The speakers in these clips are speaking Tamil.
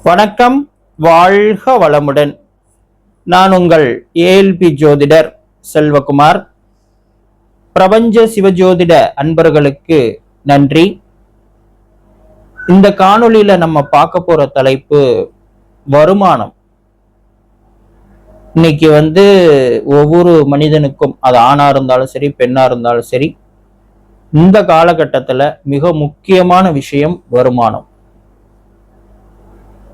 வணக்கம், வாழ்க வளமுடன். நான் உங்கள் ஏஎல்பி ஜோதிடர் செல்வகுமார். பிரபஞ்ச சிவஜோதிட அன்பர்களுக்கு நன்றி. இந்த காணொளியில நம்ம பார்க்க போற தலைப்பு வருமானம். இன்னைக்கு ஒவ்வொரு மனிதனுக்கும், அது ஆணா இருந்தாலும் சரி பெண்ணா இருந்தாலும் சரி, இந்த காலகட்டத்துல மிக முக்கியமான விஷயம் வருமானம்.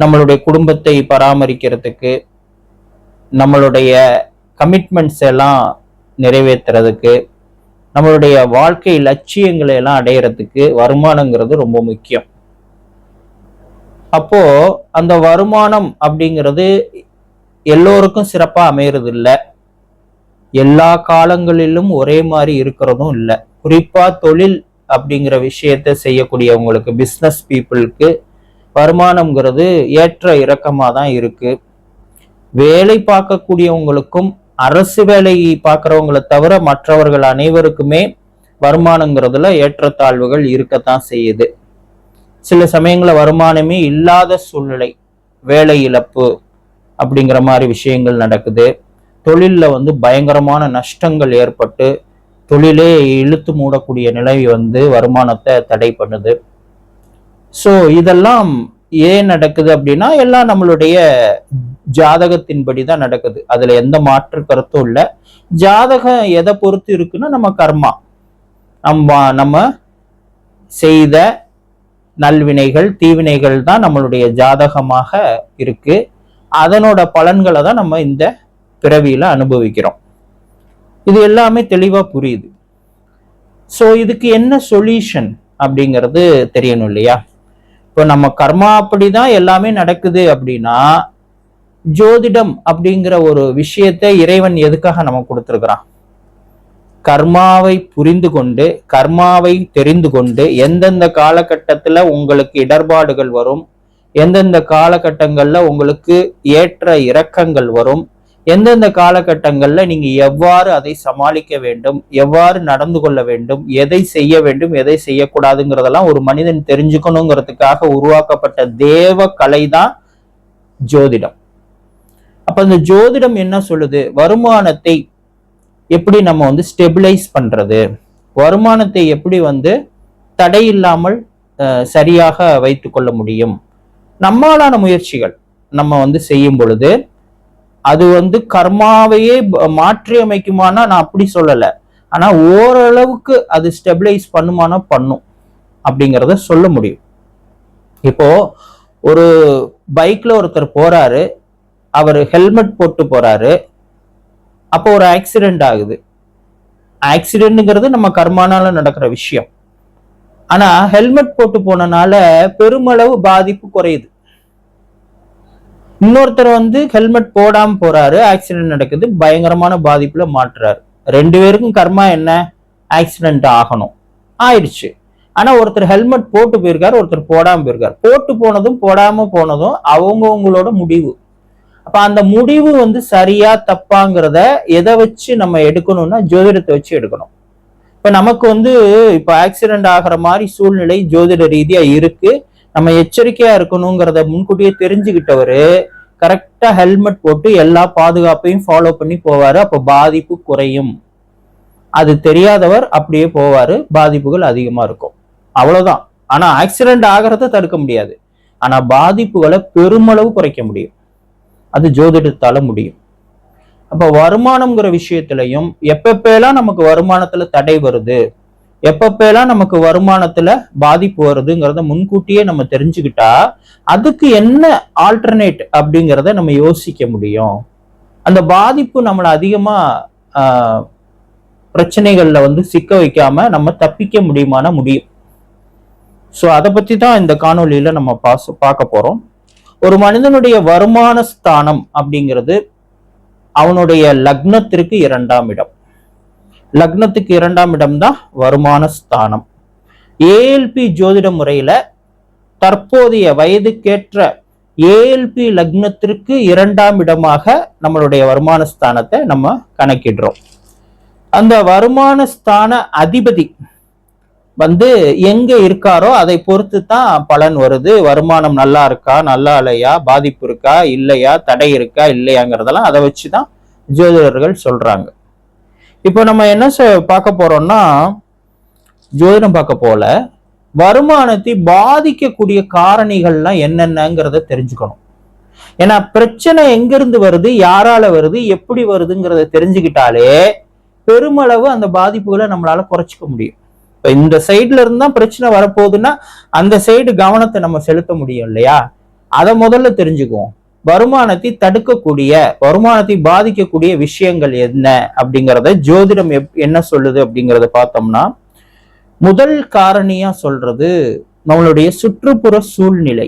நம்மளுடைய குடும்பத்தை பராமரிக்கிறதுக்கு, நம்மளுடைய கமிட்மெண்ட்ஸ் எல்லாம் நிறைவேற்றுறதுக்கு, நம்மளுடைய வாழ்க்கை லட்சியங்களை எல்லாம் அடையிறதுக்கு வருமானங்கிறது ரொம்ப முக்கியம். அப்போ அந்த வருமானம் அப்படிங்கிறது எல்லோருக்கும் சிறப்பா அமையறது இல்லை, எல்லா காலங்களிலும் ஒரே மாதிரி இருக்கிறதும் இல்லை. குறிப்பா தொழில் அப்படிங்கிற விஷயத்த செய்யக்கூடியவங்களுக்கு, பிஸ்னஸ் பீப்புளுக்கு வருமானம்ங்கிறது ஏற்ற இறக்கமாக தான் இருக்கு. வேலை பார்க்கக்கூடியவங்களுக்கும், அரசு வேலை பார்க்குறவங்களை தவிர மற்றவர்கள் அனைவருக்குமே வருமானங்கிறதுல ஏற்றத்தாழ்வுகள் இருக்கத்தான் செய்யுது. சில சமயங்களில் வருமானமே இல்லாத சூழ்நிலை, வேலை இழப்பு அப்படிங்கிற மாதிரி விஷயங்கள் நடக்குது. தொழிலில் பயங்கரமான நஷ்டங்கள் ஏற்பட்டு தொழிலே இழுத்து மூடக்கூடிய நிலை வருமானத்தை தடை பண்ணுது. ஸோ இதெல்லாம் ஏன் நடக்குது அப்படின்னா, எல்லாம் நம்மளுடைய ஜாதகத்தின்படி தான் நடக்குது. அதுல எந்த மாற்று கருத்தும் இல்லை. ஜாதகம் எதை பொறுத்து இருக்குன்னா, நம்ம கர்மா, நம்ம செய்த நல்வினைகள் தீவினைகள் தான் நம்மளுடைய ஜாதகமாக இருக்கு. அதனோட பலன்களை தான் நம்ம இந்த பிறவியில அனுபவிக்கிறோம். இது எல்லாமே தெளிவா புரியுது. ஸோ இதுக்கு என்ன சொல்யூஷன் அப்படிங்கிறது தெரியணும் இல்லையா? இப்போ நம்ம கர்மா அப்படிதான் எல்லாமே நடக்குது அப்படின்னா, ஜோதிடம் அப்படிங்கிற ஒரு விஷயத்தை இறைவன் எதுக்காக நமக்கு கொடுத்துருக்கிறான்? கர்மாவை புரிந்து கொண்டு, கர்மாவை தெரிந்து கொண்டு, எந்தெந்த காலகட்டத்துல உங்களுக்கு இடர்பாடுகள் வரும், எந்தெந்த காலகட்டங்கள்ல உங்களுக்கு ஏற்ற இறக்கங்கள் வரும், எந்தெந்த காலகட்டங்கள்ல நீங்க எவ்வாறு அதை சமாளிக்க வேண்டும், எவ்வாறு நடந்து கொள்ள வேண்டும், எதை செய்ய வேண்டும், எதை செய்யக்கூடாதுங்கிறதெல்லாம் ஒரு மனிதன் தெரிஞ்சுக்கணுங்கிறதுக்காக உருவாக்கப்பட்ட தேவ கலை தான் ஜோதிடம். அப்ப இந்த ஜோதிடம் என்ன சொல்லுது? வருமானத்தை எப்படி நம்ம ஸ்டெபிலைஸ் பண்றது, வருமானத்தை எப்படி தடை இல்லாமல் சரியாக வைத்து கொள்ள முடியும், நம்மளான முயற்சிகள் நம்ம செய்யும் பொழுது அது கர்மாவையே மாற்றி அமைக்குமானா நான் அப்படி சொல்லல. ஆனா ஓரளவுக்கு அது ஸ்டெபிலைஸ் பண்ணுமானா பண்ணும் அப்படிங்கிறத சொல்ல முடியும். இப்போ ஒரு பைக்ல ஒருத்தர் போறாரு, அவர் ஹெல்மெட் போட்டு போறாரு, அப்போ ஒரு ஆக்சிடென்ட் ஆகுது. ஆக்சிடென்ட்ங்கிறது நம்ம கர்மானால நடக்கிற விஷயம். ஆனா ஹெல்மெட் போட்டு போனனால பெருமளவு பாதிப்பு குறையுது. இன்னொருத்தர் ஹெல்மெட் போடாம போறாரு, ஆக்சிடென்ட் நடக்குது, பயங்கரமான பாதிப்புல மாட்டுறாரு. ரெண்டு பேருக்கும் கர்மா என்ன? ஆக்சிடென்ட் ஆகணும், ஆயிடுச்சு. ஆனா ஒருத்தர் ஹெல்மெட் போட்டு போயிருக்காரு, ஒருத்தர் போடாம போயிருக்காரு. போட்டு போனதும் போடாம போனதும் அவங்கவுங்களோட முடிவு. அப்ப அந்த முடிவு சரியா தப்பாங்கிறத எதை வச்சு நம்ம எடுக்கணும்னா, ஜோதிடத்தை வச்சு எடுக்கணும். இப்ப நமக்கு இப்ப ஆக்சிடென்ட் ஆகிற மாதிரி சூழ்நிலை ஜோதிட ரீதியா இருக்கு. நம்ம எச்சரிக்கையா இருக்கணுங்கிறத முன்கூட்டியே தெரிஞ்சுக்கிட்டவரு கரெக்டா ஹெல்மெட் போட்டு எல்லா பாதுகாப்பையும் ஃபாலோ பண்ணி போவாரு. அப்ப பாதிப்பு குறையும். அது தெரியாதவர் அப்படியே போவாரு, பாதிப்புகள் அதிகமா இருக்கும். அவ்வளவுதான். ஆனா ஆக்சிடென்ட் ஆகிறத தடுக்க முடியாது, ஆனா பாதிப்புகளை பெருமளவு குறைக்க முடியும். அது ஜோதிடத்தால முடியும். அப்ப வருமானம்ங்கிற விஷயத்திலையும் எப்பப்பெல்லாம் நமக்கு வருமானத்துல தடை வருது, எப்பப்பெல்லாம் நமக்கு வருமானத்துல பாதிப்பு வருதுங்கிறத முன்கூட்டியே நம்ம தெரிஞ்சுக்கிட்டா அதுக்கு என்ன ஆல்டர்னேட் அப்படிங்கிறத நம்ம யோசிக்க முடியும். அந்த பாதிப்பு நம்மளை அதிகமா பிரச்சனைகள்ல சிக்க வைக்காம நம்ம தப்பிக்க முடியும். ஸோ அதை பத்தி தான் இந்த காணொலியில நம்ம பார்க்க போறோம். ஒரு மனிதனுடைய வருமான ஸ்தானம் அப்படிங்கிறது அவனுடைய லக்னத்திற்கு 2ஆம் இடம். லக்னத்துக்கு 2ஆம் இடம் தான் வருமான ஸ்தானம். ஏஎல்பி ஜோதிட முறையில தற்போதைய வயதுக்கேற்ற ஏஎல்பி லக்னத்திற்கு 2ஆம் இடமாக நம்மளுடைய வருமான ஸ்தானத்தை நம்ம கணக்கிடுறோம். அந்த வருமான ஸ்தான அதிபதி வந்து எங்க இருக்காரோ அதை பொறுத்து தான் பலன் வருது. வருமானம் நல்லா இருக்கா, நல்லா இல்லையா, பாதிப்பு இருக்கா இல்லையா, தடை இருக்கா இல்லையாங்கிறதெல்லாம் அதை வச்சுதான் ஜோதிடர்கள் சொல்றாங்க. இப்போ நம்ம என்ன பார்க்க போறோம்னா, ஜோதிடம் பார்க்க போல வருமானத்தை பாதிக்கக்கூடிய காரணிகள்லாம் என்னென்னங்கிறத தெரிஞ்சுக்கணும். ஏன்னா பிரச்சனை எங்க இருந்து வருது, யாரால வருது, எப்படி வருதுங்கிறத தெரிஞ்சுக்கிட்டாலே பெருமளவு அந்த பாதிப்புகளை நம்மளால குறைச்சிக்க முடியும். இப்ப இந்த சைடுல இருந்தா பிரச்சனை வரப்போகுதுன்னா அந்த சைடு கவனத்தை நம்ம செலுத்த முடியும் இல்லையா? அதை முதல்ல தெரிஞ்சுக்குவோம். வருமானத்தை தடுக்கக்கூடிய, வருமானத்தை பாதிக்கக்கூடிய விஷயங்கள் என்ன அப்படிங்கிறத ஜோதிடம் என்ன சொல்லுது அப்படிங்கிறத பார்த்தோம்னா, முதல் காரணியா சொல்றது நம்மளுடைய சுற்றுப்புற சூழ்நிலை.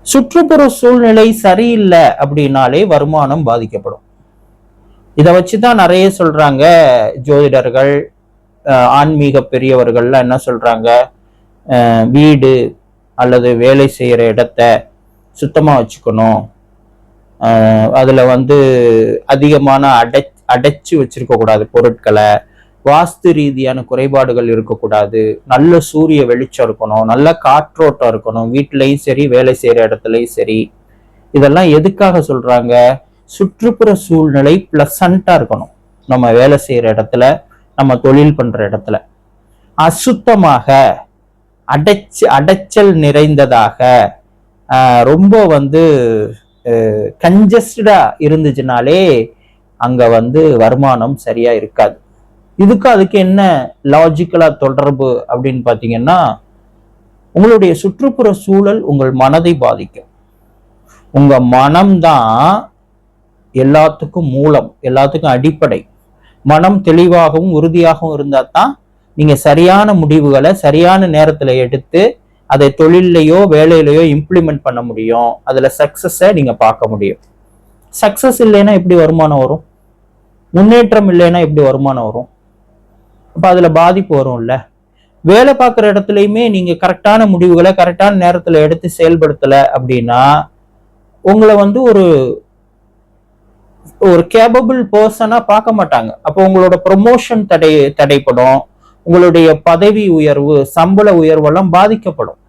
சுற்றுப்புற சூழ்நிலை சரியில்லை அப்படின்னாலே வருமானம் பாதிக்கப்படும். இதை வச்சுதான் நிறைய சொல்றாங்க ஜோதிடர்கள், ஆன்மீக பெரியவர்கள்லாம் என்ன சொல்றாங்க, வீடு அல்லது வேலை செய்யற இடத்த சுத்தமா வச்சுக்கணும், அதுல வந்து அதிகமான அடைச்சு வச்சிருக்க கூடாது பொருட்களை, வாஸ்து ரீதியான குறைபாடுகள் இருக்கக்கூடாது, நல்ல சூரிய வெளிச்சம் இருக்கணும், நல்ல காற்றோட்டம் இருக்கணும், வீட்டிலையும் சரி வேலை செய்யற இடத்துலையும் சரி. இதெல்லாம் எதுக்காக சொல்றாங்க? சுற்றுப்புற சூழ்நிலை பிளசண்டா இருக்கணும். நம்ம வேலை செய்யற இடத்துல, நம்ம தொழில் பண்ற இடத்துல அசுத்தமாக அடைச்சல் நிறைந்ததாக ரொம்ப வந்து கன்ஜஸ்டடா இருந்துச்சுனாலே அங்க வந்து வருமானம் சரியா இருக்காது. அதுக்கு என்ன லாஜிக்கலா தொடர்பு அப்படின்னு பாத்தீங்கன்னா, உங்களுடைய சுற்றுப்புற சூழல் உங்கள் மனதை பாதிக்கும். உங்க மனம்தான் எல்லாத்துக்கும் மூலம், எல்லாத்துக்கும் அடிப்படை. மனம் தெளிவாகவும் உறுதியாகவும் இருந்தா தான் நீங்க சரியான முடிவுகளை சரியான நேரத்துல எடுத்து அதை தொழிலையோ வேலையிலையோ இம்ப்ளிமெண்ட் பண்ண முடியும். அதுல சக்சஸை நீங்க பார்க்க முடியும். சக்சஸ் இல்லைன்னா எப்படி வருமானம் வரும்? முன்னேற்றம் இல்லைன்னா எப்படி வருமானம் வரும்? அப்ப அதுல பாதிப்பு வரும்ல. வேலை பார்க்குற இடத்துலயுமே நீங்க கரெக்டான முடிவுகளை கரெக்டான நேரத்துல எடுத்து செயல்படுத்தல அப்படின்னா உங்களை வந்து ஒரு கேபபிள் பர்சனா பார்க்க மாட்டாங்க. அப்போ உங்களோட ப்ரொமோஷன் தடைப்படும், உங்களுடைய பதவி உயர்வு, சம்பள உயர்வெல்லாம் பாதிக்கப்படும்.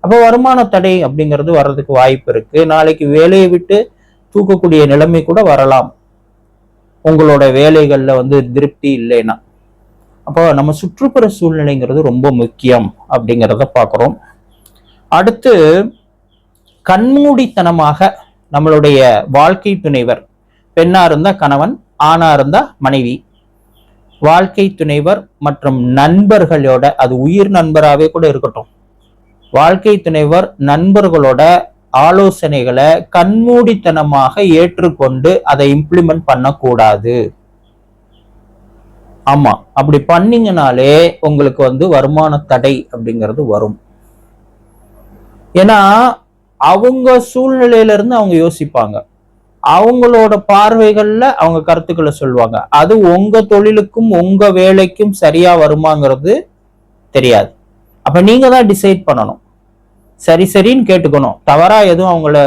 அப்போ வருமான தடை அப்படிங்கிறது வர்றதுக்கு வாய்ப்பு இருக்கு. நாளைக்கு வேலையை விட்டு தூக்கக்கூடிய நிலைமை கூட வரலாம், உங்களோட வேலைகள்ல வந்து திருப்தி இல்லைன்னா. அப்போ நம்ம சுற்றுப்புற சூழ்நிலைங்கிறது ரொம்ப முக்கியம் அப்படிங்கிறத பார்க்குறோம். அடுத்து, கண்மூடித்தனமாக நம்மளுடைய வாழ்க்கை துணைவர், பெண்ணா இருந்தா கணவன், ஆணா இருந்தா மனைவி, வாழ்க்கை துணைவர் மற்றும் நண்பர்களோட, அது உயிர் நண்பராகவே கூட இருக்கட்டும், வாழ்க்கை துணைவர் நண்பர்களோட ஆலோசனைகளை கண்மூடித்தனமாக ஏற்றுக்கொண்டு அதை இம்ப்ளிமெண்ட் பண்ணக்கூடாது. ஆமா, அப்படி பண்ணீங்கனாலே உங்களுக்கு வந்து வருமான தடை அப்படிங்கிறது வரும். ஏன்னா அவங்க சூழ்நிலையில இருந்து அவங்க யோசிப்பாங்க, அவங்களோட பார்வைகள்ல அவங்க கருத்துக்களை சொல்லுவாங்க. அது உங்க தொழிலுக்கும் உங்க வேலைக்கும் சரியா வருமாங்கிறது தெரியாது. அப்ப நீங்க தான் டிசைட் பண்ணணும். சரின்னு கேட்டுக்கணும். தவறா எதுவும் அவங்கள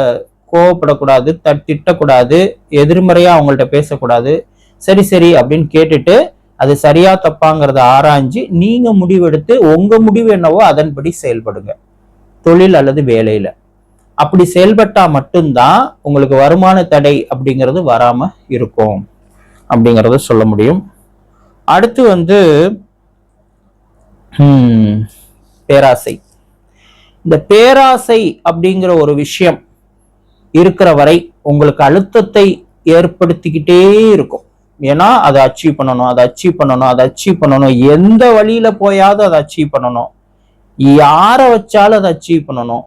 கோவப்படக்கூடாது, திட்டக்கூடாது, எதிர்மறையா அவங்கள்ட்ட பேசக்கூடாது. சரி அப்படின்னு கேட்டுட்டு அது சரியா தப்பாங்கிறத ஆராய்ஞ்சு நீங்க முடிவெடுத்து உங்க முடிவு என்னவோ அதன்படி செயல்படுங்க தொழில் அல்லது வேலையில. அப்படி செயல்பட்டா மட்டும்தான் உங்களுக்கு வருமான தடை அப்படிங்கிறது வராம இருக்கும் அப்படிங்கறத சொல்ல முடியும். அடுத்து வந்து பேராசை. இந்த பேராசை அப்படிங்கிற ஒரு விஷயம் இருக்கிற வரை உங்களுக்கு அழுத்தத்தை ஏற்படுத்திக்கிட்டே இருக்கும். ஏன்னா அதை அச்சீவ் பண்ணணும், எந்த வழியில போயாவது அதை அச்சீவ் பண்ணணும், யாரை வச்சாலும் அதை அச்சீவ் பண்ணணும்,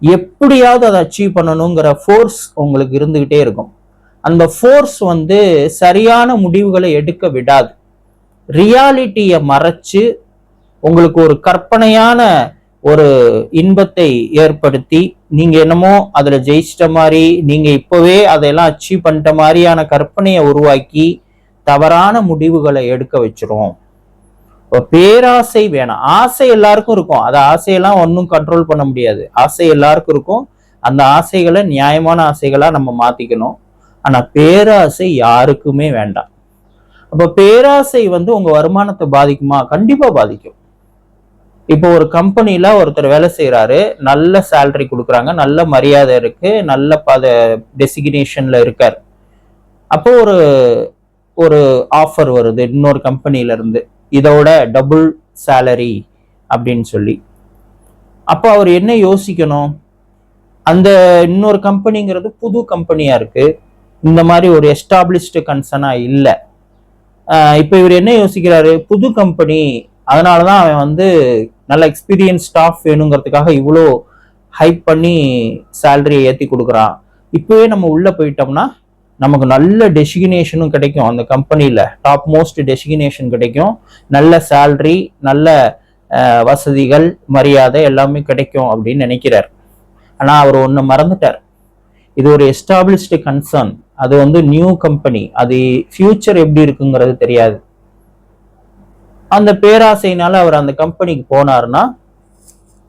எப்படியாவது அதை அச்சீவ் பண்ணணுங்கிற ஃபோர்ஸ் உங்களுக்கு இருந்துகிட்டே இருக்கும். அந்த ஃபோர்ஸ் வந்து சரியான முடிவுகளை எடுக்க விடாது. ரியாலிட்டியை மறைச்சு உங்களுக்கு ஒரு கற்பனையான ஒரு இன்பத்தை ஏற்படுத்தி நீங்க என்னமோ அதுல ஜெயிச்சிட்ட மாதிரி, நீங்க இப்பவே அதையெல்லாம் அச்சீவ் பண்ணிட்ட மாதிரியான கற்பனையை உருவாக்கி தவறான முடிவுகளை எடுக்க வச்சிரும். பேராசை வேணாம். ஆசை எல்லாருக்கும் இருக்கும், அது ஆசையெல்லாம் ஒன்றும் கண்ட்ரோல் பண்ண முடியாது. ஆசை எல்லாருக்கும் இருக்கும். அந்த ஆசைகளை நியாயமான ஆசைகளா நம்ம மாத்திக்கணும். ஆனா பேராசை யாருக்குமே வேண்டாம். அப்ப பேராசை வந்து உங்க வருமானத்தை பாதிக்குமா? கண்டிப்பா பாதிக்கும். இப்போ ஒரு கம்பெனில ஒருத்தர் வேலை செய்யறாரு, நல்ல சேலரி கொடுக்குறாங்க, நல்ல மரியாதை இருக்கு, நல்ல டெசிக்னேஷன்ல இருக்காரு. அப்போ ஒரு ஒரு ஆஃபர் வருது இன்னொரு கம்பெனில இருந்து, இதோட டபுள் சேலரி அப்படின்னு சொல்லி. அப்போ அவர் என்ன யோசிக்கணும்? அந்த இன்னொரு கம்பெனிங்கிறது புது கம்பெனியா இருக்கு, இந்த மாதிரி ஒரு எஸ்டாப்ளிஷ்டு கன்சர்னா இல்லை. இப்போ இவர் என்ன யோசிக்கிறாரு? புது கம்பெனி, அதனாலதான் அவன் வந்து நல்ல எக்ஸ்பீரியன்ஸ் ஸ்டாஃப் வேணுங்கிறதுக்காக இவ்வளோ ஹைப் பண்ணி சேலரியை ஏற்றி கொடுக்குறான். இப்போவே நம்ம உள்ள போயிட்டோம்னா நமக்கு நல்ல டெசிக்னேஷனும் கிடைக்கும், அந்த கம்பெனியில் டாப் மோஸ்ட் டெசிக்னேஷன் கிடைக்கும், நல்ல சேலரி, நல்ல வசதிகள், மரியாதை எல்லாமே கிடைக்கும் அப்படின்னு நினைக்கிறார். ஆனால் அவர் ஒன்று மறந்துட்டார். இது ஒரு எஸ்டாப்ளிஷ்டு கன்சர்ன், அது வந்து நியூ கம்பெனி, அது ஃபியூச்சர் எப்படி இருக்குங்கிறது தெரியாது. அந்த பேராசையினால அவர் அந்த கம்பெனிக்கு போனார்னா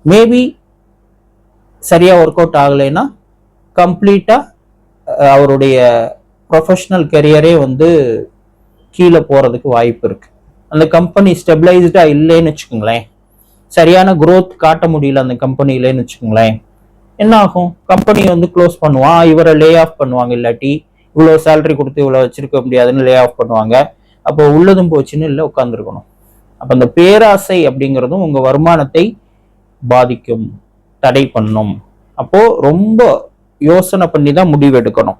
மேபி சரியா ஒர்க் அவுட் ஆகலைன்னா கம்ப்ளீட்டா அவருடைய ப்ரொஃபஷனல் கெரியரே வந்து கீழே போறதுக்கு வாய்ப்பு இருக்கு. அந்த கம்பெனி ஸ்டெபிளைஸ்டா இல்லைன்னு வச்சுக்கோங்களேன், சரியான குரோத் காட்ட முடியல அந்த கம்பெனிலன்னு வச்சுக்கோங்களேன், என்ன ஆகும்? கம்பெனி வந்து க்ளோஸ் பண்ணுவான், இவரை லே ஆஃப் பண்ணுவாங்க, இல்லாட்டி இவ்வளோ சேலரி கொடுத்து இவ்வளோ வச்சிருக்க முடியாதுன்னு லே ஆஃப் பண்ணுவாங்க. அப்போ உள்ளதும் போச்சுன்னு இல்லை உட்காந்துருக்கணும். அப்போ அந்த பேராசை அப்படிங்கிறதும் உங்க வருமானத்தை பாதிக்கும், தடை பண்ணும். அப்போ ரொம்ப யோசனை பண்ணி தான் முடிவு எடுக்கணும்.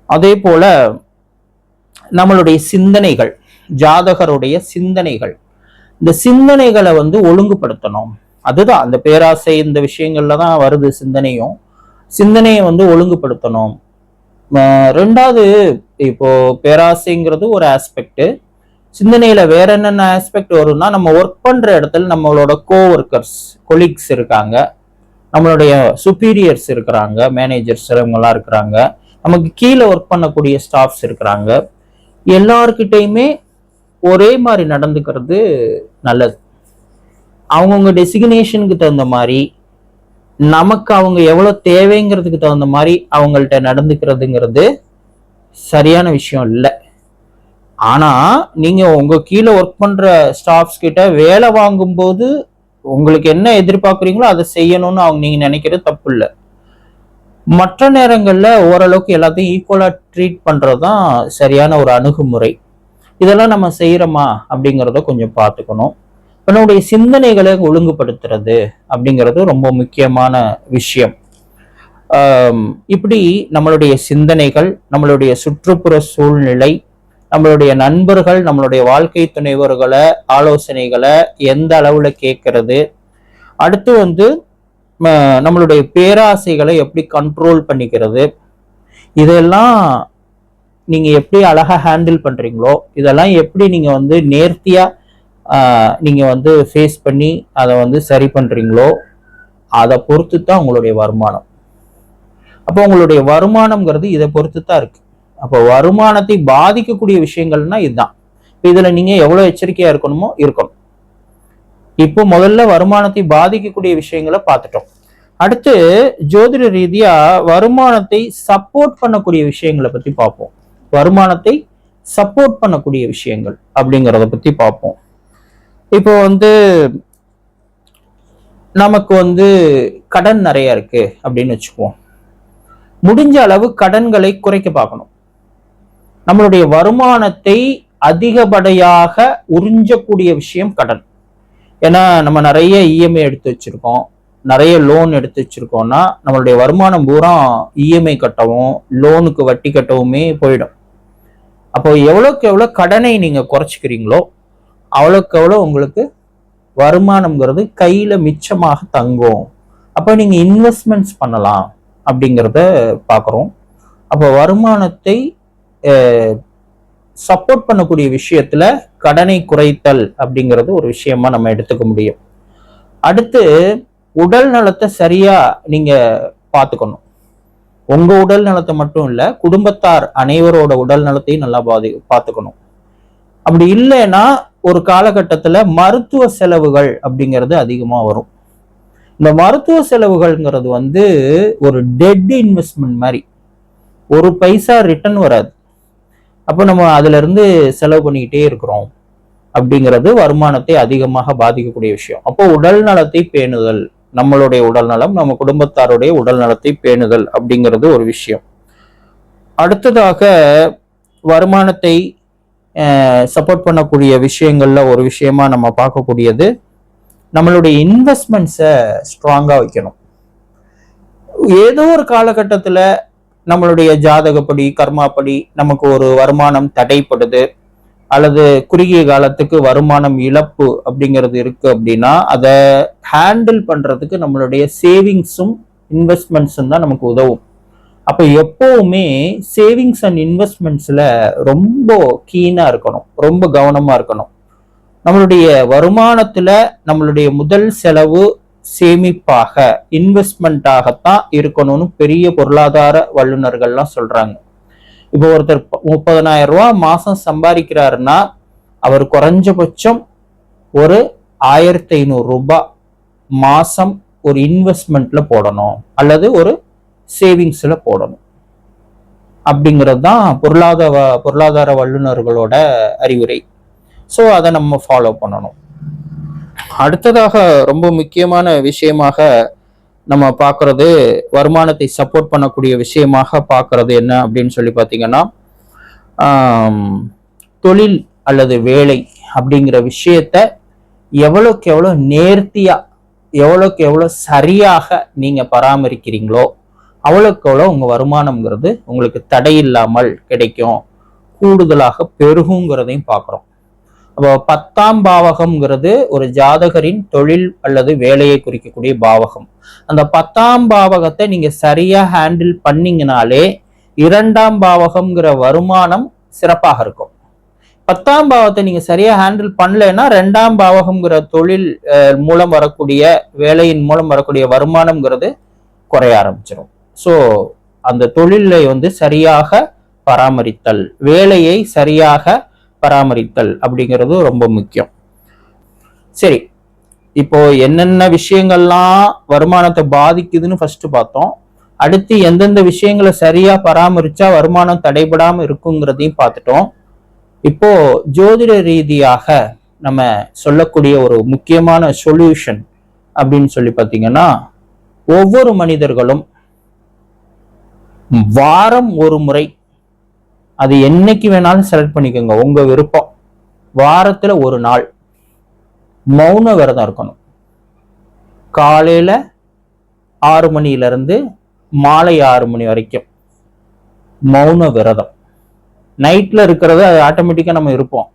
அதே போல நம்மளுடைய சிந்தனைகள், ஜாதகருடைய சிந்தனைகள், இந்த சிந்தனைகளை வந்து ஒழுங்குபடுத்தணும். அதுதான் அந்த பேராசை, இந்த விஷயங்கள்ல தான் வருது சிந்தனையும். சிந்தனையை வந்து ஒழுங்குபடுத்தணும். ரெண்டாவது, இப்போ பேராசைங்கிறது ஒரு ஆஸ்பெக்ட், சிந்தனையில வேற என்னென்ன ஆஸ்பெக்ட் வரும்னா, நம்ம ஒர்க் பண்ற இடத்துல நம்மளோட கோவொர்க்கர்ஸ், கொலீக்ஸ் இருக்காங்க, நம்மளுடைய சுப்பீரியர்ஸ் இருக்கிறாங்க, மேனேஜர்ஸ் இவங்கெல்லாம் இருக்கிறாங்க, நமக்கு கீழே ஒர்க் பண்ணக்கூடிய ஸ்டாஃப்ஸ் இருக்கிறாங்க. எல்லார்கிட்டையுமே ஒரே மாதிரி நடந்துக்கிறது நல்லது. அவங்கவுங்க டெசிக்னேஷனுக்கு தகுந்த மாதிரி, நமக்கு அவங்க எவ்வளவு தேவைங்கிறதுக்கு தகுந்த மாதிரி அவங்கள்ட்ட நடந்துக்கிறதுங்கிறது சரியான விஷயம் இல்லை. ஆனா நீங்க உங்க கீழே ஒர்க் பண்ற ஸ்டாஃப்ஸ் கிட்ட வேலை வாங்கும் போது உங்களுக்கு என்ன எதிர்பார்க்குறீங்களோ அதை செய்யணும்னு நீங்க நினைக்கிறது தப்பு இல்லை. மற்ற நேரங்கள்ல ஓரளவுக்கு எல்லாத்தையும் ஈக்குவலா ட்ரீட் பண்றதுதான் சரியான ஒரு அணுகுமுறை. இதெல்லாம் நம்ம செய்யறோமா அப்படிங்கிறத கொஞ்சம் பார்த்துக்கணும். நம்மளுடைய சிந்தனைகளை ஒழுங்குபடுத்துறது அப்படிங்கிறது ரொம்ப முக்கியமான விஷயம். இப்படி நம்மளுடைய சிந்தனைகள், நம்மளுடைய சுற்றுப்புற சூழ்நிலை, நம்மளுடைய நண்பர்கள், நம்மளுடைய வாழ்க்கை துணைவர்களை ஆலோசனைகளை எந்த அளவுல கேட்கறது, அடுத்து வந்து நம்மளுடைய பேராசைகளை எப்படி கண்ட்ரோல் பண்ணிக்கிறது, இதெல்லாம் நீங்க எப்படி அழகா ஹேண்டில் பண்றீங்களோ, இதெல்லாம் எப்படி நீங்க வந்து நேர்த்தியா நீங்க வந்து ஃபேஸ் பண்ணி அதை வந்து சரி பண்றீங்களோ, அதை பொறுத்து தான் உங்களுடைய வருமானம். அப்போ உங்களுடைய வருமானம்ங்கிறது இதை பொறுத்து தான் இருக்கு. அப்போ வருமானத்தை பாதிக்கக்கூடிய விஷயங்கள்னா இதுதான். இதுல நீங்க எவ்வளவு எச்சரிக்கையா இருக்கணுமோ இருக்கணும். இப்போ முதல்ல வருமானத்தை பாதிக்கக்கூடிய விஷயங்களை பார்த்துட்டோம். அடுத்து ஜோதிட ரீதியா வருமானத்தை சப்போர்ட் பண்ணக்கூடிய விஷயங்களை பத்தி பார்ப்போம். வருமானத்தை சப்போர்ட் பண்ணக்கூடிய விஷயங்கள் அப்படிங்கிறத பத்தி பார்ப்போம். இப்போ வந்து நமக்கு வந்து கடன் நிறைய இருக்கு அப்படின்னு வச்சுக்குவோம். முடிஞ்ச அளவு கடன்களை குறைக்க பார்க்கணும். நம்மளுடைய வருமானத்தை அதிகப்படியாக உறிஞ்சக்கூடிய விஷயம் கடன். ஏன்னா நம்ம நிறைய இஎம்ஐ எடுத்து வச்சிருக்கோம், நிறைய லோன் எடுத்து வச்சிருக்கோம்னா நம்மளுடைய வருமானம் பூரா இஎம்ஐ கட்டவும் லோனுக்கு வட்டி கட்டவுமே போயிடும். அப்போ எவ்வளோக்கு எவ்வளோ கடனை நீங்க குறைச்சிக்கிறீங்களோ அவ்வளோக்கு எவ்வளோ உங்களுக்கு வருமானம்ங்கிறது கையில மிச்சமாக தங்கும். அப்போ நீங்க இன்வெஸ்ட்மெண்ட்ஸ் பண்ணலாம் அப்படிங்கிறத பார்க்குறோம். அப்போ வருமானத்தை சப்போர்ட் பண்ணக்கூடிய விஷயத்துல கடனை குறைத்தல் அப்படிங்கிறது ஒரு விஷயமா நம்ம எடுத்துக்க முடியும். அடுத்து உடல் நலத்தை சரியா நீங்க பார்த்துக்கணும். உங்க உடல் நலத்தை மட்டும் இல்ல, குடும்பத்தார் அனைவரோட உடல் நலத்தையும் நல்லா பார்த்துக்கணும். அப்படி இல்லைன்னா ஒரு காலகட்டத்துல மருத்துவ செலவுகள் அப்படிங்கிறது அதிகமா வரும். இந்த மருத்துவ செலவுகள்ங்கிறது வந்து ஒரு டெட் இன்வெஸ்ட்மெண்ட் மாதிரி, ஒரு பைசா ரிட்டர்ன் வராது. அப்போ நம்ம அதுல இருந்து செலவு பண்ணிக்கிட்டே இருக்கிறோம் அப்படிங்கிறது வருமானத்தை அதிகமாக பாதிக்கக்கூடிய விஷயம். அப்போ உடல் நலத்தை பேணுதல், நம்மளுடைய உடல் நலம், நம்ம குடும்பத்தாருடைய உடல் நலத்தை பேணுதல் அப்படிங்கிறது ஒரு விஷயம். அடுத்ததாக வருமானத்தை சப்போர்ட் பண்ணக்கூடிய விஷயங்கள்ல ஒரு விஷயமா நம்ம பார்க்கக்கூடியது நம்மளுடைய இன்வெஸ்ட்மெண்ட்ஸை ஸ்ட்ராங்கா வைக்கணும். ஏதோ ஒரு காலகட்டத்துல நம்மளுடைய ஜாதகப்படி கர்மாப்படி நமக்கு ஒரு வருமானம் தடைப்படுது அல்லது குறுகிய காலத்துக்கு வருமானம் இழப்பு அப்படிங்கிறது இருக்கு அப்படின்னா அதை ஹேண்டில் பண்றதுக்கு நம்மளுடைய சேவிங்ஸும் இன்வெஸ்ட்மெண்ட்ஸும் தான் நமக்கு உதவும். அப்ப எப்பவுமே சேவிங்ஸ் அண்ட் இன்வெஸ்ட்மெண்ட்ஸ்ல ரொம்ப கீனா இருக்கணும், ரொம்ப கவனமா இருக்கணும். நம்மளுடைய வருமானத்துல நம்மளுடைய முதல் செலவு சேமிப்பாக இன்வெஸ்ட்மெண்ட்டாகத்தான் இருக்கணும்னு பெரிய பொருளாதார வல்லுநர்கள்லாம் சொல்றாங்க. இப்போ ஒருத்தர் 30,000 ரூபாய் மாசம் சம்பாதிக்கிறாருன்னா அவர் குறைஞ்சபட்சம் ஒரு 1,500 ரூபாய் மாசம் ஒரு இன்வெஸ்ட்மெண்ட்ல போடணும் அல்லது ஒரு சேவிங்ஸ்ல போடணும் அப்படிங்கிறது தான் பொருளாதார வல்லுநர்களோட அறிவுரை. ஸோ அதை நம்ம ஃபாலோ பண்ணணும். அடுத்ததாக ரொம்ப முக்கியமான விஷயமாக நம்ம பார்க்கறது, வருமானத்தை சப்போர்ட் பண்ணக்கூடிய விஷயமாக பார்க்கறது என்ன அப்படின்னு சொல்லி பார்த்தீங்கன்னா, தொழில் அல்லது வேலை அப்படிங்கிற விஷயத்த எவ்வளோக்கு எவ்வளோ நேர்த்தியா, எவ்வளோக்கு எவ்வளோ சரியாக நீங்க பராமரிக்கிறீங்களோ அவ்வளோக்கு எவ்வளோ உங்க வருமானம்ங்கிறது உங்களுக்கு தடையில்லாமல் கிடைக்கும், கூடுதலாக பெருகுங்கிறதையும் பார்க்குறோம். அப்போ 10ஆம் பாவகம்ங்கிறது ஒரு ஜாதகரின் தொழில் அல்லது வேலையை குறிக்கக்கூடிய பாவகம். அந்த 10ஆம் பாவகத்தை நீங்க சரியா ஹேண்டில் பண்ணீங்கனாலே 2ஆம் பாவகம்ங்கிற வருமானம் சிறப்பாக இருக்கும். 10ஆம் பாவத்தை நீங்க சரியா ஹேண்டில் பண்ணலைன்னா 2ஆம் பாவகம்ங்கிற தொழில் மூலம் வரக்கூடிய, வேலையின் மூலம் வரக்கூடிய வருமானம்ங்கிறது குறைய ஆரம்பிச்சிடும். ஸோ அந்த தொழிலை சரியாக பராமரித்தல், வேலையை சரியாக பராமரித்தல் அப்படிங்கிறது ரொம்ப முக்கியம். சரி, இப்போ என்னென்ன விஷயங்கள்லாம் வருமானத்தை பாதிக்குதுன்னு ஃபர்ஸ்ட் பார்த்தோம். அடுத்து எந்தெந்த விஷயங்களை சரியா பராமரிச்சா வருமானம் தடைபடாம இருக்குங்கிறதையும் பார்த்துட்டோம். இப்போ ஜோதிட ரீதியாக நம்ம சொல்லக்கூடிய ஒரு முக்கியமான சொல்யூஷன் அப்படின்னு சொல்லி பார்த்தீங்கன்னா, ஒவ்வொரு மனிதர்களும் வாரம் ஒரு முறை, அது என்னைக்கு வேணாலும் செலக்ட் பண்ணிக்கோங்க, உங்க விருப்பம், வாரத்துல ஒரு நாள் மௌன விரதம் இருக்கணும். காலையில 6 மணில இருந்து மாலை 6 மணி வரைக்கும் மௌன விரதம். நைட்ல இருக்கிறது அது ஆட்டோமேட்டிக்கா நம்ம இருப்போம்,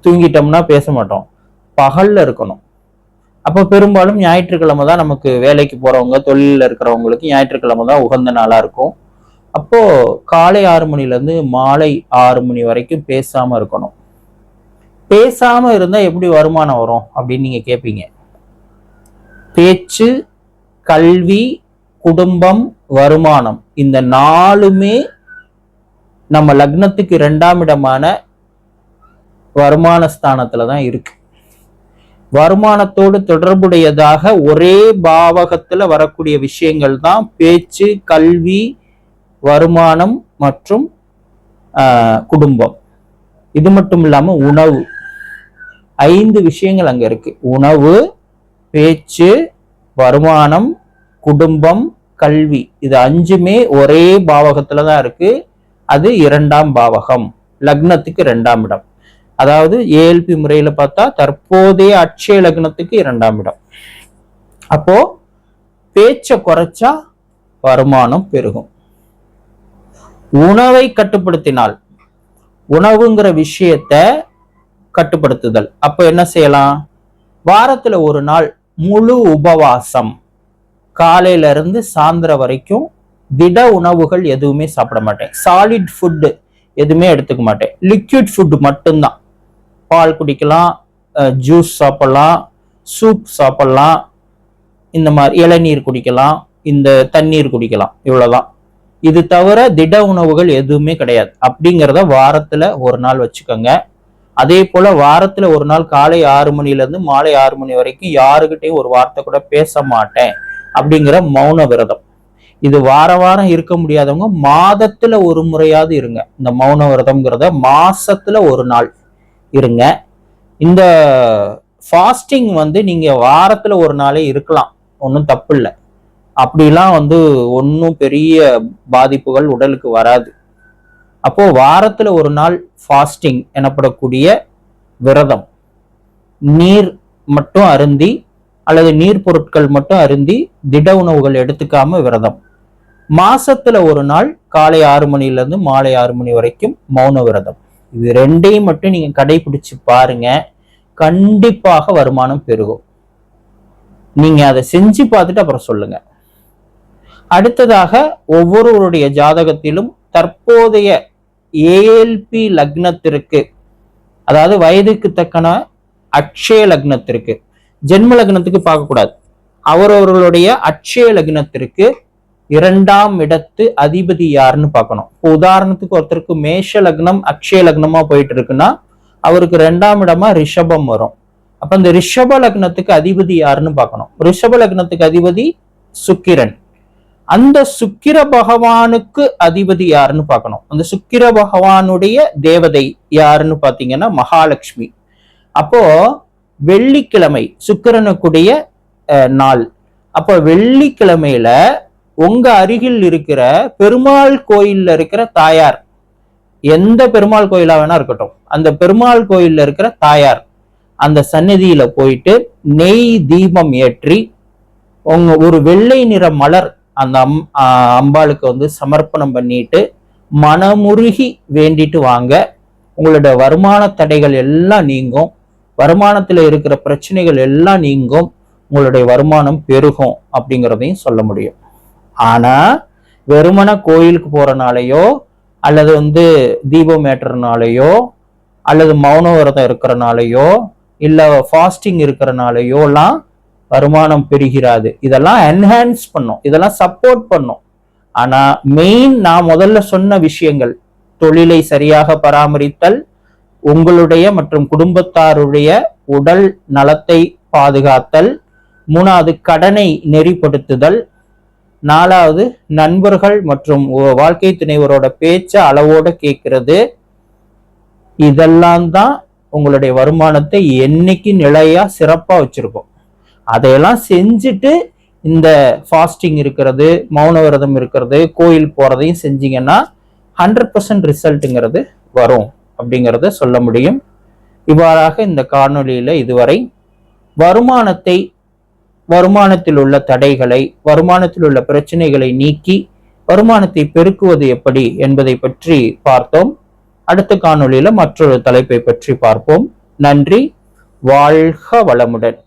தூங்கிட்டோம்னா பேச மாட்டோம். பகல்ல இருக்கணும். அப்போ பெரும்பாலும் ஞாயிற்றுக்கிழமை தான் நமக்கு வேலைக்கு போறவங்க, தொழில இருக்கிறவங்களுக்கு ஞாயிற்றுக்கிழமை தான் உகந்த நாளா இருக்கும். அப்போ காலை 6 மணில இருந்து மாலை 6 மணி வரைக்கும் பேசாம இருக்கணும். பேசாம இருந்தா எப்படி வருமானம் வரும் அப்படின்னு நீங்க கேட்பீங்க. பேச்சு, கல்வி, குடும்பம், வருமானம், இந்த 4மே நம்ம லக்னத்துக்கு 2ஆம் இடமான வருமான ஸ்தானத்துலதான் இருக்கு. வருமானத்தோடு தொடர்புடையதாக ஒரே பாவகத்துல வரக்கூடிய விஷயங்கள் தான் பேச்சு, கல்வி, வருமானம் மற்றும் குடும்பம். இது மட்டும் இல்லாம உணவு, 5 விஷயங்கள் அங்க இருக்கு. உணவு, பேச்சு, வருமானம், குடும்பம், கல்வி, இது 5மே ஒரே பாவகத்துலதான் இருக்கு. அது 2ஆம் பாவகம், லக்னத்துக்கு 2ஆம் இடம். அதாவது ஏஎல்பி முறையில பார்த்தா தற்போதைய அட்சய லக்னத்துக்கு 2ஆம் இடம். அப்போ பேச்சை குறைச்சா வருமானம் பெருகும். உணவை கட்டுப்படுத்தினால், உணவுங்கிற விஷயத்த கட்டுப்படுத்துதல், அப்ப என்ன செய்யலாம்? வாரத்துல ஒரு நாள் முழு உபவாசம், காலையில இருந்து சாயந்தரம் வரைக்கும் திட உணவுகள் எதுவுமே சாப்பிட மாட்டேன், சாலிட் ஃபுட்டு எதுவுமே எடுத்துக்க மாட்டேன், லிக்விட் ஃபுட் மட்டும்தான். பால் குடிக்கலாம், ஜூஸ் சாப்பிடலாம், சூப் சாப்பிடலாம், இந்த மாதிரி இளநீர் குடிக்கலாம், இந்த தண்ணீர் குடிக்கலாம், இவ்வளவுதான். இது தவிர திட உணவுகள் எதுவுமே கிடையாது. அப்படிங்கிறத வாரத்துல ஒரு நாள் வச்சுக்கோங்க. அதே போல வாரத்துல ஒரு நாள் காலை 6 மணில இருந்து மாலை 6 மணி வரைக்கும் யாருக்கிட்டையும் ஒரு வார்த்தை கூட பேச மாட்டேன் அப்படிங்கிற மௌன விரதம். இது வார வாரம் இருக்க முடியாதவங்க மாதத்துல ஒரு முறையாவது இருங்க. இந்த மௌன விரதம்ங்கிறத மாசத்துல ஒரு நாள் இருங்க. இந்த ஃபாஸ்டிங் நீங்க வாரத்துல ஒரு நாளே இருக்கலாம், ஒன்றும் தப்பு இல்லை. அப்படிலாம் ஒன்றும் பெரிய பாதிப்புகள் உடலுக்கு வராது. அப்போ வாரத்துல ஒரு நாள் ஃபாஸ்டிங் எனப்படக்கூடிய விரதம், நீர் மட்டும் அருந்தி அல்லது நீர் பொருட்கள் மட்டும் அருந்தி திட உணவுகள் எடுத்துக்காம விரதம். மாசத்துல ஒரு நாள் காலை 6 மணில இருந்து மாலை 6 மணி வரைக்கும் மௌன விரதம். இது ரெண்டையும் மட்டும் நீங்க கடைபிடிச்சு பாருங்க, கண்டிப்பாக வருமானம் பெருகும். நீங்க அதை செஞ்சு பார்த்துட்டு அப்புறம் சொல்லுங்க. அடுத்ததாக, ஒவ்வொருவருடைய ஜாதகத்திலும் தற்போதைய ஏஎல்பி லக்னத்திற்கு, அதாவது வயதுக்கு தக்கன அக்ஷய லக்னத்திற்கு, ஜென்ம லக்னத்துக்கு பார்க்கக்கூடாது, அவரவர்களுடைய அக்ஷய லக்னத்திற்கு 2ஆம் இடத்து அதிபதி யாருன்னு பார்க்கணும். இப்போ உதாரணத்துக்கு ஒருத்தருக்கு மேஷ லக்னம் அக்ஷய லக்னமா போயிட்டு இருக்குன்னா அவருக்கு 2ஆம் இடமா ரிஷபம் வரும். அப்ப இந்த ரிஷப லக்னத்துக்கு அதிபதி யாருன்னு பார்க்கணும். ரிஷப லக்னத்துக்கு அதிபதி சுக்கிரன். அந்த சுக்கிர பகவானுக்கு அதிபதி யாருன்னு பார்க்கணும். அந்த சுக்கிர பகவானுடைய தேவதை யாருன்னு பாத்தீங்கன்னா மகாலட்சுமி. அப்போ வெள்ளிக்கிழமை சுக்கிரனுக்குடைய நாள். அப்போ வெள்ளிக்கிழமையில உங்க அருகில் இருக்கிற பெருமாள் கோயில்ல இருக்கிற தாயார், எந்த பெருமாள் கோயிலா வேணா இருக்கட்டும், அந்த பெருமாள் கோயில்ல இருக்கிற தாயார் அந்த சந்நிதியில போயிட்டு நெய் தீபம் ஏற்றி உங்க ஒரு வெள்ளை நிற மலர் அந்த அம்பாளுக்கு சமர்ப்பணம் பண்ணிட்டு மனமுருகி வேண்டிட்டு வாங்க. உங்களோட வருமான தடைகள் எல்லாம் நீங்கும், வருமானத்துல இருக்கிற பிரச்சனைகள் எல்லாம் நீங்கும், உங்களுடைய வருமானம் பெருகும் அப்படிங்கிறதையும் சொல்ல முடியும். ஆனா வெறுமன கோயிலுக்கு போறனாலேயோ அல்லது தீபம் ஏற்றுறனாலேயோ அல்லது மௌன விரதம் இருக்கிறனாலேயோ இல்ல ஃபாஸ்டிங் இருக்கிறனாலேயோ எல்லாம் வருமானம் பெறுகிறாது. இதெல்லாம் என்ஹான்ஸ் பண்ணும், இதெல்லாம் சப்போர்ட் பண்ணும். ஆனா மெயின் நான் முதல்ல சொன்ன விஷயங்கள், தொழிலை சரியாக பராமரித்தல், உங்களுடைய மற்றும் குடும்பத்தாருடைய உடல் நலத்தை பாதுகாத்தல், 3வது கடனை நெறிப்படுத்துதல், 4வது நண்பர்கள் மற்றும் வாழ்க்கை துணைவரோட பேச்ச அளவோட கேட்கிறது. இதெல்லாம் தான் உங்களுடைய வருமானத்தை என்னைக்கு நிலையா சிறப்பா வச்சிருக்கும். அதையெல்லாம் செஞ்சுட்டு இந்த ஃபாஸ்டிங் இருக்கிறது, மௌன விரதம் இருக்கிறது, கோயில் போறதையும் செஞ்சீங்கன்னா 100% ரிசல்ட்டுங்கிறது வரும் அப்படிங்கிறத சொல்ல முடியும். இவ்வாறாக இந்த காணொளியில இதுவரை வருமானத்தில் உள்ள தடைகளை, வருமானத்தில் உள்ள பிரச்சனைகளை நீக்கி வருமானத்தை பெருக்குவது எப்படி என்பதை பற்றி பார்த்தோம். அடுத்த காணொளியில மற்றொரு தலைப்பை பற்றி பார்ப்போம். நன்றி. வாழ்க வளமுடன்.